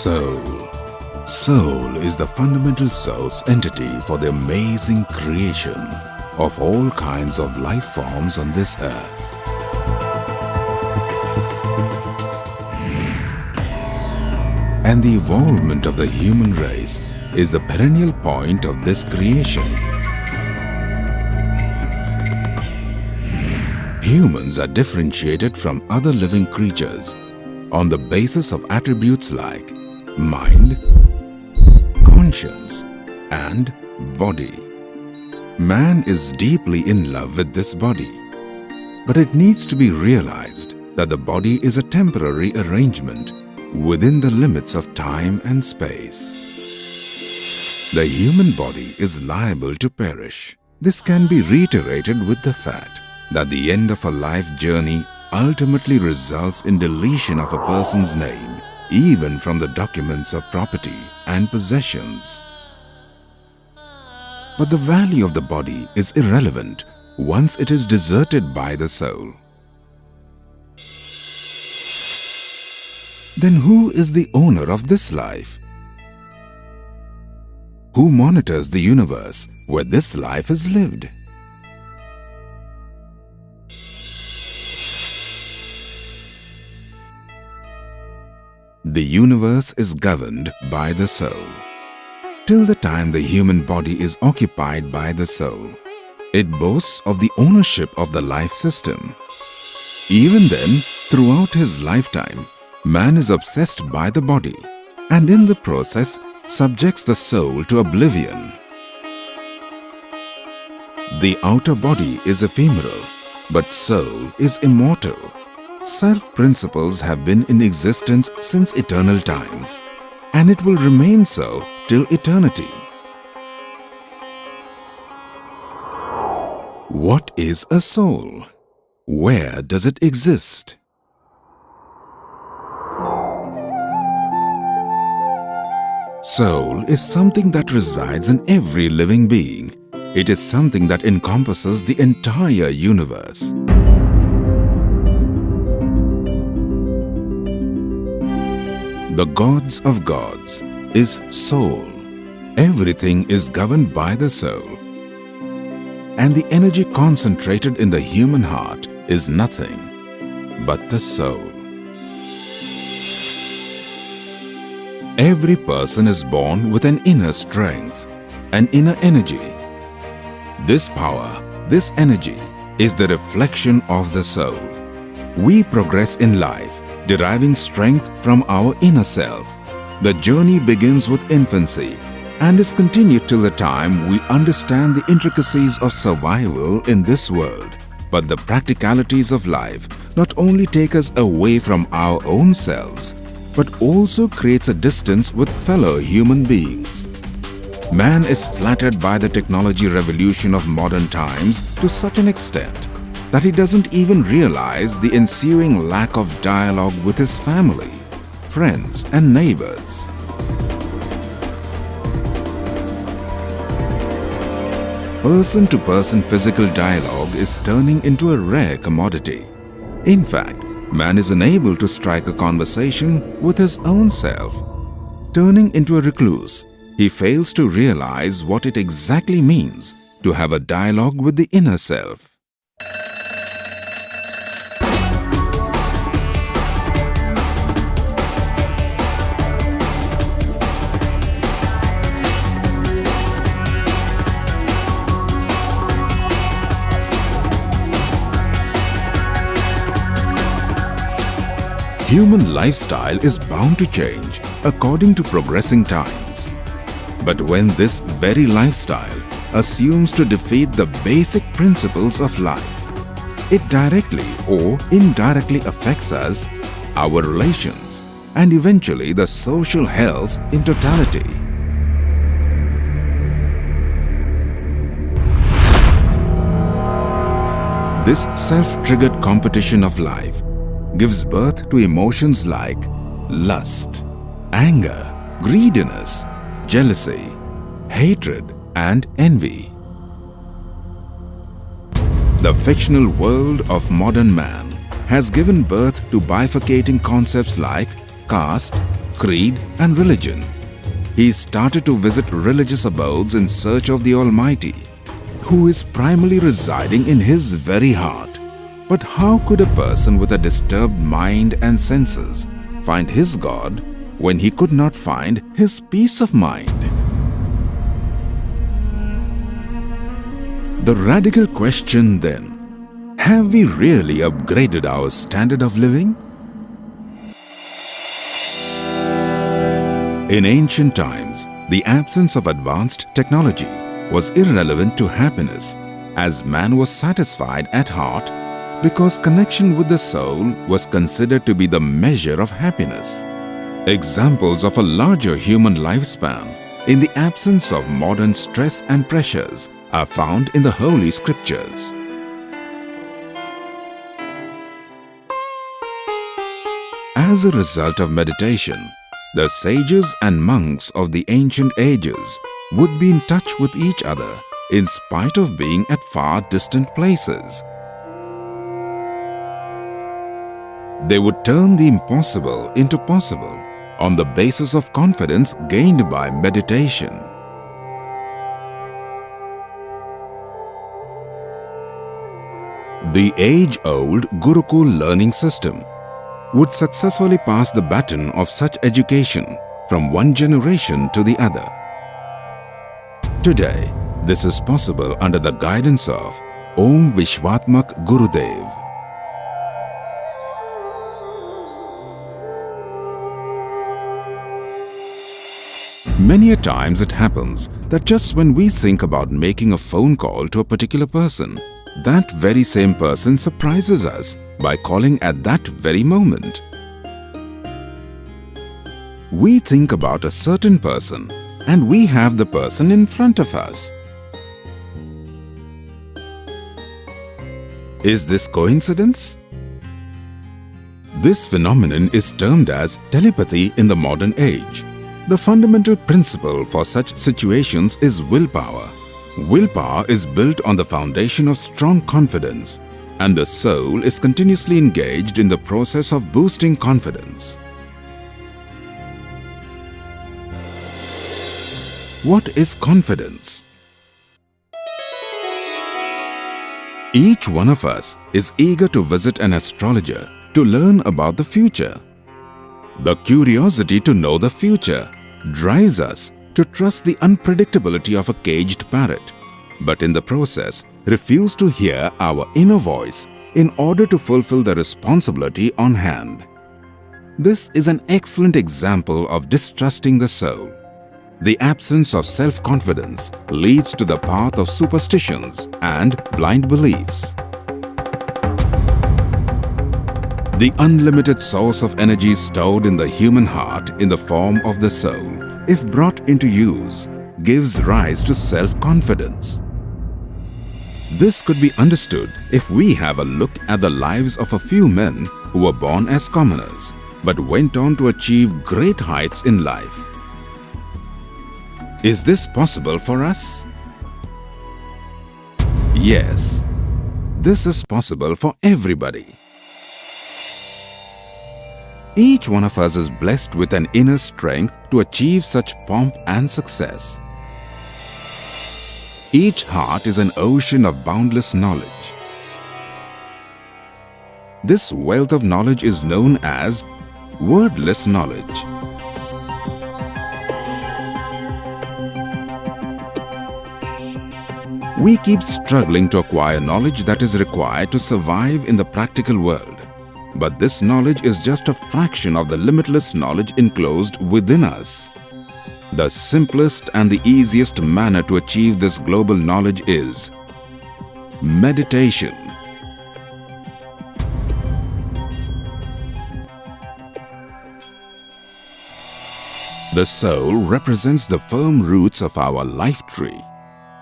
Soul. Soul is the fundamental source entity for the amazing creation of all kinds of life forms on this earth. And the evolvement of the human race is the perennial point of this creation. Humans are differentiated from other living creatures on the basis of attributes like mind, conscience, and body. Man is deeply in love with this body, but it needs to be realized that the body is a temporary arrangement within the limits of time and space. The human body is liable to perish. This can be reiterated with the fact that the end of a life journey ultimately results in deletion of a person's name, even from the documents of property and possessions. But the value of the body is irrelevant once it is deserted by the soul. Then who is the owner of this life? Who monitors the universe where this life is lived? The universe is governed by the soul. Till the time the human body is occupied by the soul, it boasts of the ownership of the life system. Even then, throughout his lifetime, man is obsessed by the body and in the process subjects the soul to oblivion. The outer body is ephemeral, but soul is immortal. Self-principles have been in existence since eternal times, and it will remain so till eternity. What is a soul? Where does it exist? Soul is something that resides in every living being. It is something that encompasses the entire universe. The gods of gods is soul. Everything is governed by the soul. And the energy concentrated in the human heart is nothing but the soul. Every person is born with an inner strength, an inner energy. This power, this energy, is the reflection of the soul. We progress in life, deriving strength from our inner self. The journey begins with infancy and is continued till the time we understand the intricacies of survival in this world. But the practicalities of life not only take us away from our own selves, but also creates a distance with fellow human beings. Man is flattered by the technology revolution of modern times to such an extent that he doesn't even realize the ensuing lack of dialogue with his family, friends, and neighbors. Person-to-person physical dialogue is turning into a rare commodity. In fact, man is unable to strike a conversation with his own self. Turning into a recluse, he fails to realize what it exactly means to have a dialogue with the inner self. Human lifestyle is bound to change according to progressing times. But when this very lifestyle assumes to defeat the basic principles of life, it directly or indirectly affects us, our relations, and eventually the social health in totality. This self-triggered competition of life gives birth to emotions like lust, anger, greediness, jealousy, hatred, and envy. The fictional world of modern man has given birth to bifurcating concepts like caste, creed and religion. He started to visit religious abodes in search of the Almighty, who is primarily residing in his very heart. But how could a person with a disturbed mind and senses find his God when he could not find his peace of mind? The radical question then: have we really upgraded our standard of living? In ancient times, the absence of advanced technology was irrelevant to happiness, as man was satisfied at heart because connection with the soul was considered to be the measure of happiness. Examples of a larger human lifespan in the absence of modern stress and pressures are found in the Holy Scriptures. As a result of meditation, the sages and monks of the ancient ages would be in touch with each other in spite of being at far distant places. They would turn the impossible into possible on the basis of confidence gained by meditation. The age-old Gurukul learning system would successfully pass the baton of such education from one generation to the other. Today, this is possible under the guidance of Om Vishwatmak Gurudev. Many a times it happens that just when we think about making a phone call to a particular person, that very same person surprises us by calling at that very moment. We think about a certain person and we have the person in front of us. Is this coincidence? This phenomenon is termed as telepathy in the modern age. The fundamental principle for such situations is willpower. Willpower is built on the foundation of strong confidence, and the soul is continuously engaged in the process of boosting confidence. What is confidence? Each one of us is eager to visit an astrologer to learn about the future. The curiosity to know the future drives us to trust the unpredictability of a caged parrot, but in the process refuse to hear our inner voice in order to fulfill the responsibility on hand. This is an excellent example of distrusting the soul. The absence of self-confidence leads to the path of superstitions and blind beliefs. The unlimited source of energy stored in the human heart in the form of the soul, if brought into use, gives rise to self-confidence. This could be understood if we have a look at the lives of a few men who were born as commoners but went on to achieve great heights in life. Is this possible for us? Yes, this is possible for everybody. Each one of us is blessed with an inner strength to achieve such pomp and success. Each heart is an ocean of boundless knowledge. This wealth of knowledge is known as wordless knowledge. We keep struggling to acquire knowledge that is required to survive in the practical world. But this knowledge is just a fraction of the limitless knowledge enclosed within us. The simplest and the easiest manner to achieve this global knowledge is meditation. The soul represents the firm roots of our life tree.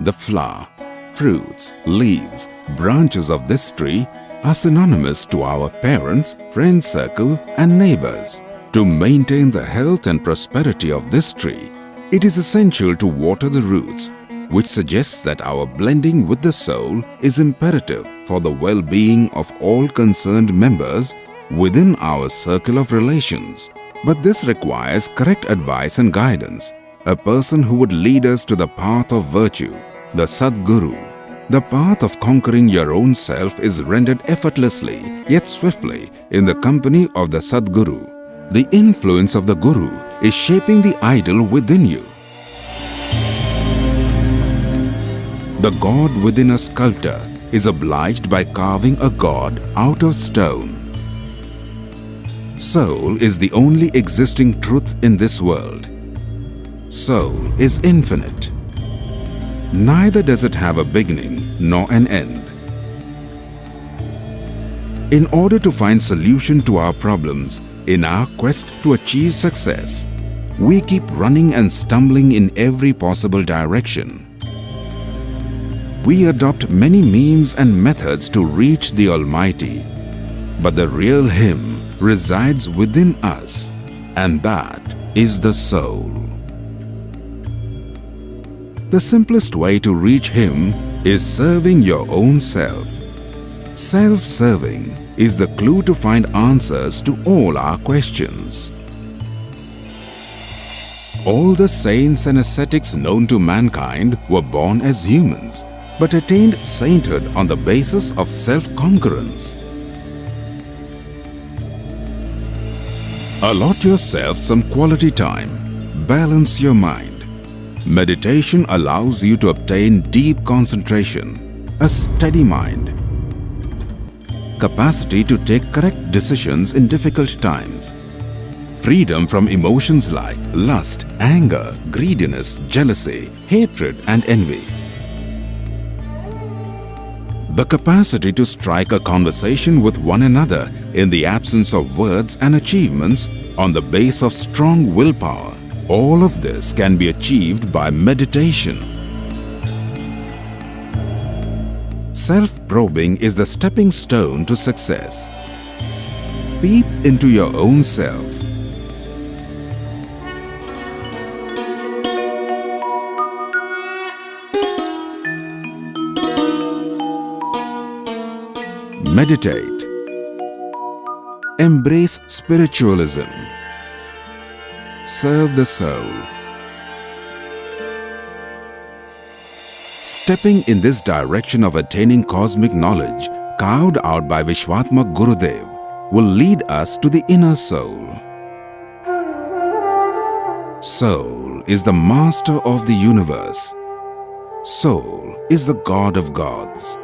The flower, fruits, leaves, branches of this tree are synonymous to our parents, friend circle, and neighbors. To maintain the health and prosperity of this tree, it is essential to water the roots, which suggests that our blending with the soul is imperative for the well-being of all concerned members within our circle of relations. But this requires correct advice and guidance, a person who would lead us to the path of virtue, the Sadguru. The path of conquering your own self is rendered effortlessly yet swiftly in the company of the Sadguru. The influence of the Guru is shaping the idol within you. The god within a sculptor is obliged by carving a god out of stone. Soul is the only existing truth in this world. Soul is infinite. Neither does it have a beginning nor an end. In order to find solution to our problems, in our quest to achieve success, we keep running and stumbling in every possible direction. We adopt many means and methods to reach the Almighty, but the real Him resides within us, and that is the soul. The simplest way to reach Him is serving your own self. Self-serving is the clue to find answers to all our questions. All the saints and ascetics known to mankind were born as humans, but attained sainthood on the basis of self-conquerance. Allot yourself some quality time. Balance your mind. Meditation allows you to obtain deep concentration, a steady mind, capacity to take correct decisions in difficult times, freedom from emotions like lust, anger, greediness, jealousy, hatred and envy, the capacity to strike a conversation with one another in the absence of words and achievements on the base of strong willpower. All of this can be achieved by meditation. Self-probing is the stepping stone to success. Peep into your own self. Meditate. Embrace spiritualism. Serve the soul. Stepping in this direction of attaining cosmic knowledge, carved out by Vishwatma Gurudev, will lead us to the inner soul. Soul is the master of the universe. Soul is the God of gods.